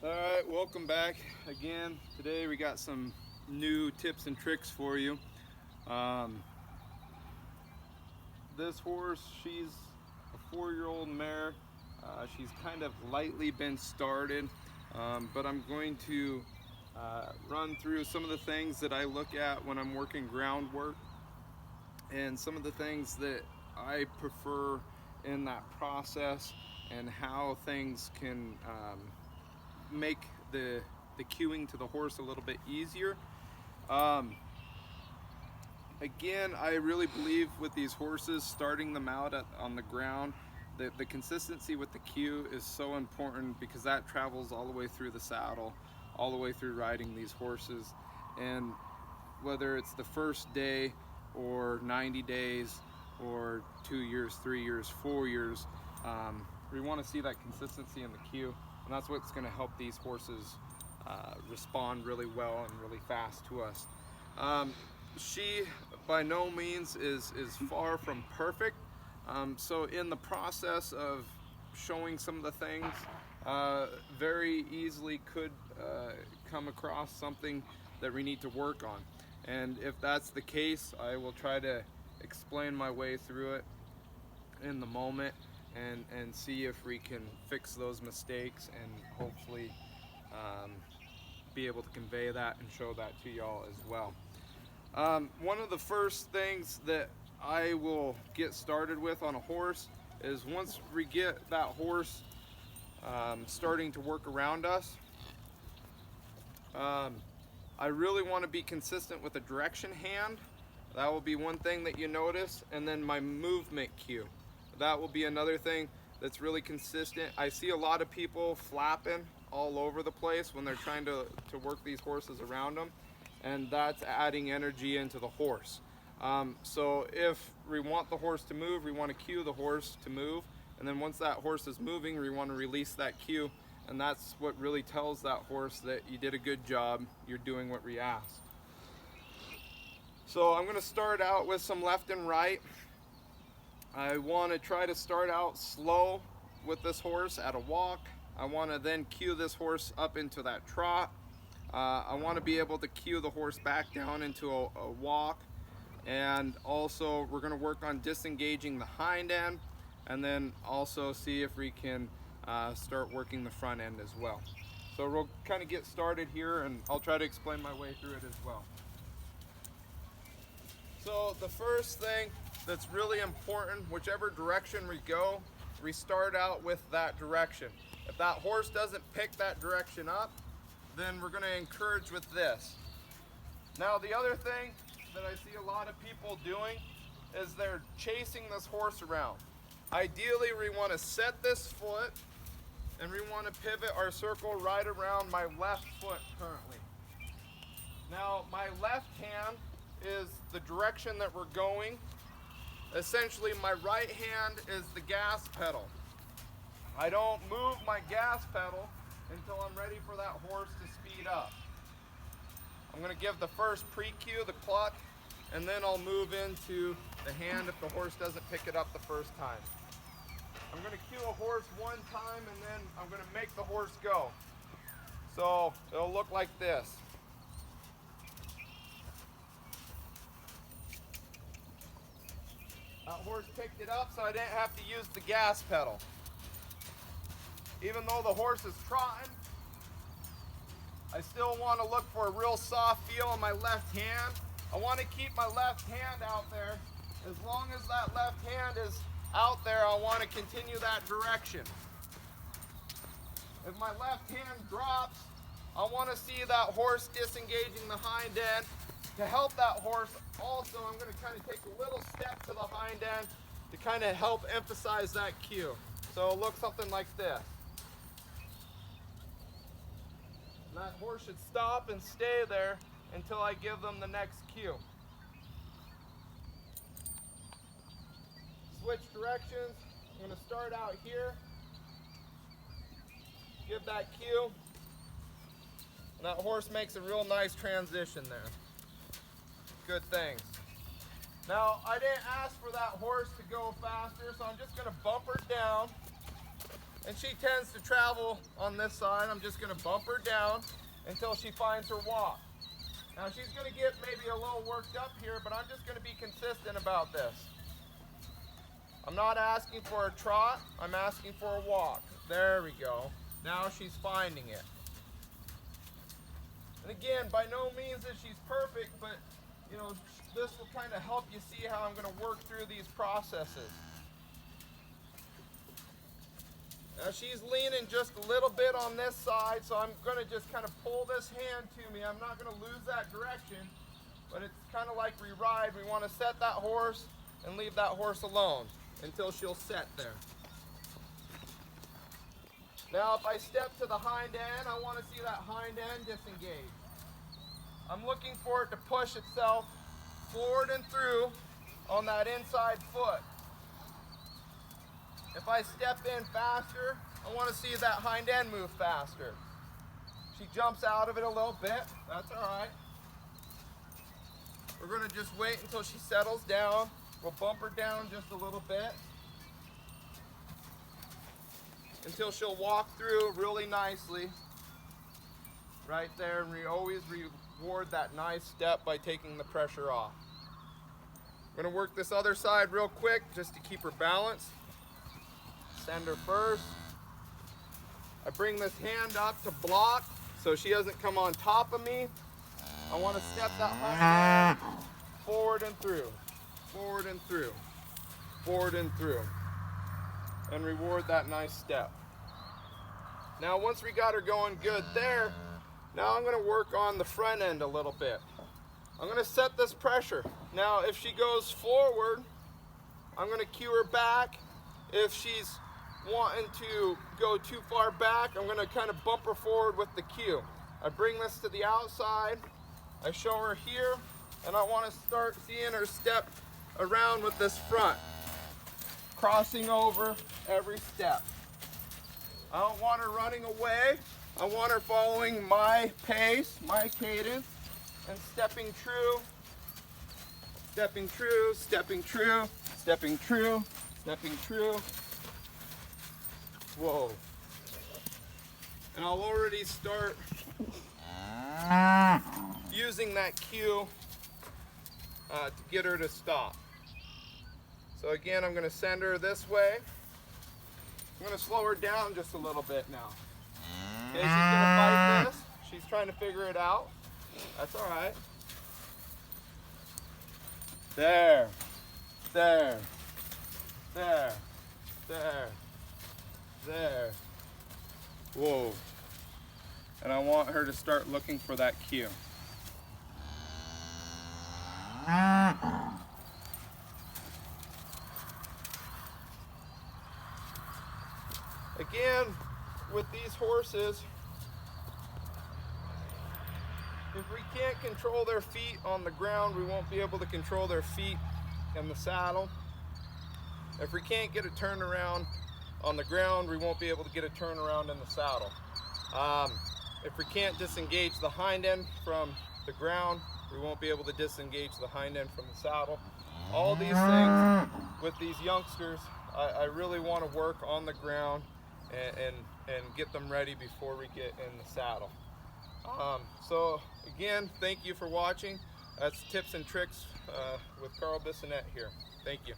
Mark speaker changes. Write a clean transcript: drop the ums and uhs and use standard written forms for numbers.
Speaker 1: All right, welcome back again. Today we got some new tips and tricks for you. Um, this horse, she's a 4-year-old mare. She's kind of lightly been started, but I'm going to run through some of the things that I look at when I'm working groundwork and some of the things that I prefer in that process and how things can make the cueing to the horse a little bit easier. Um, Again, I really believe with these horses, starting them out on the ground, the consistency with the cue is so important because that travels all the way through the saddle, all the way through riding these horses. And whether it's the first day or 90 days or 2 years, 3 years, 4 years, we want to see that consistency in the cue. And that's what's going to help these horses respond really well and really fast to us. She by no means is far from perfect. So in the process of showing some of the things, very easily could come across something that we need to work on. And if that's the case, I will try to explain my way through it in the moment and see if we can fix those mistakes and hopefully be able to convey that and show that to y'all as well. One of the first things that I will get started with on a horse is once we get that horse starting to work around us, I really want to be consistent with the direction hand. That will be one thing that you notice, and then my movement cue. That will be another thing that's really consistent. I see a lot of people flapping all over the place when they're trying to work these horses around them, and that's adding energy into the horse. So if we want the horse to move, we want to cue the horse to move, and then once that horse is moving, we want to release that cue, and that's what really tells that horse that you did a good job, you're doing what we asked. So I'm going to start out with some left and right. I want to try to start out slow with this horse at a walk. I want to then cue this horse up into that trot. I want to be able to cue the horse back down into a walk. And also we're going to work on disengaging the hind end, and then also see if we can start working the front end as well. So we'll kind of get started here, and I'll try to explain my way through it as well. So the first thing that's really important, whichever direction we go, we start out with that direction. If that horse doesn't pick that direction up, then we're going to encourage with this. Now the other thing that I see a lot of people doing is they're chasing this horse around. Ideally, we want to set this foot and we want to pivot our circle right around my left foot currently. Now my left hand is the direction that we're going. Essentially, my right hand is the gas pedal. I don't move my gas pedal until I'm ready for that horse to speed up. I'm going to give the first pre-cue, the cluck, and then I'll move into the hand if the horse doesn't pick it up the first time. I'm going to cue a horse one time, and then I'm going to make the horse go. So it'll look like this. That horse picked it up, so I didn't have to use the gas pedal. Even though the horse is trotting, I still want to look for a real soft feel in my left hand. I want to keep my left hand out there. As long as that left hand is out there, I want to continue that direction. If my left hand drops, I want to see that horse disengaging the hind end. To help that horse, also, I'm going to kind of take a little step to the hind end to kind of help emphasize that cue. So it'll look something like this. That horse should stop and stay there until I give them the next cue. Switch directions. I'm going to start out here. Give that cue. And that horse makes a real nice transition there. Good things. Now, I didn't ask for that horse to go faster, so I'm just going to bump her down and she tends to travel on this side. I'm just going to bump her down until she finds her walk. Now she's going to get maybe a little worked up here, but I'm just going to be consistent about this. I'm not asking for a trot, I'm asking for a walk. There we go. Now she's finding it. And again, by no means is she's perfect, but you know, this will kind of help you see how I'm going to work through these processes. Now she's leaning just a little bit on this side, so I'm going to just kind of pull this hand to me. I'm not going to lose that direction, but it's kind of like we ride. We want to set that horse and leave that horse alone until she'll set there. Now if I step to the hind end, I want to see that hind end disengage. I'm looking for it to push itself forward and through on that inside foot. If I step in faster, I want to see that hind end move faster. She jumps out of it a little bit, that's all right. We're going to just wait until she settles down. We'll bump her down just a little bit until she'll walk through really nicely right there, and we always reward that nice step by taking the pressure off. I'm going to work this other side real quick just to keep her balanced. Send her first. I bring this hand up to block so she doesn't come on top of me. I want to step that hind hand forward and through, forward and through, forward and through, and reward that nice step. Now once we got her going good there, now I'm going to work on the front end a little bit. I'm going to set this pressure. Now if she goes forward, I'm going to cue her back. If she's wanting to go too far back, I'm going to kind of bump her forward with the cue. I bring this to the outside, I show her here, and I want to start seeing her step around with this front, crossing over every step. I don't want her running away. I want her following my pace, my cadence, and stepping true, stepping true, stepping true, stepping true, stepping true. Whoa. And I'll already start using that cue to get her to stop. So again, I'm going to send her this way. I'm going to slow her down just a little bit now. Okay, she's going to fight this. She's trying to figure it out. That's all right. There, there, there, there, there. Whoa. And I want her to start looking for that cue. Again, with these horses, if we can't control their feet on the ground, we won't be able to control their feet in the saddle. If we can't get a turnaround on the ground, we won't be able to get a turnaround in the saddle. If we can't disengage the hind end from the ground, we won't be able to disengage the hind end from the saddle. All these things with these youngsters, I really want to work on the ground and get them ready before we get in the saddle. So again, thank you for watching. That's Tips and Tricks with Carl Bissonette here. Thank you.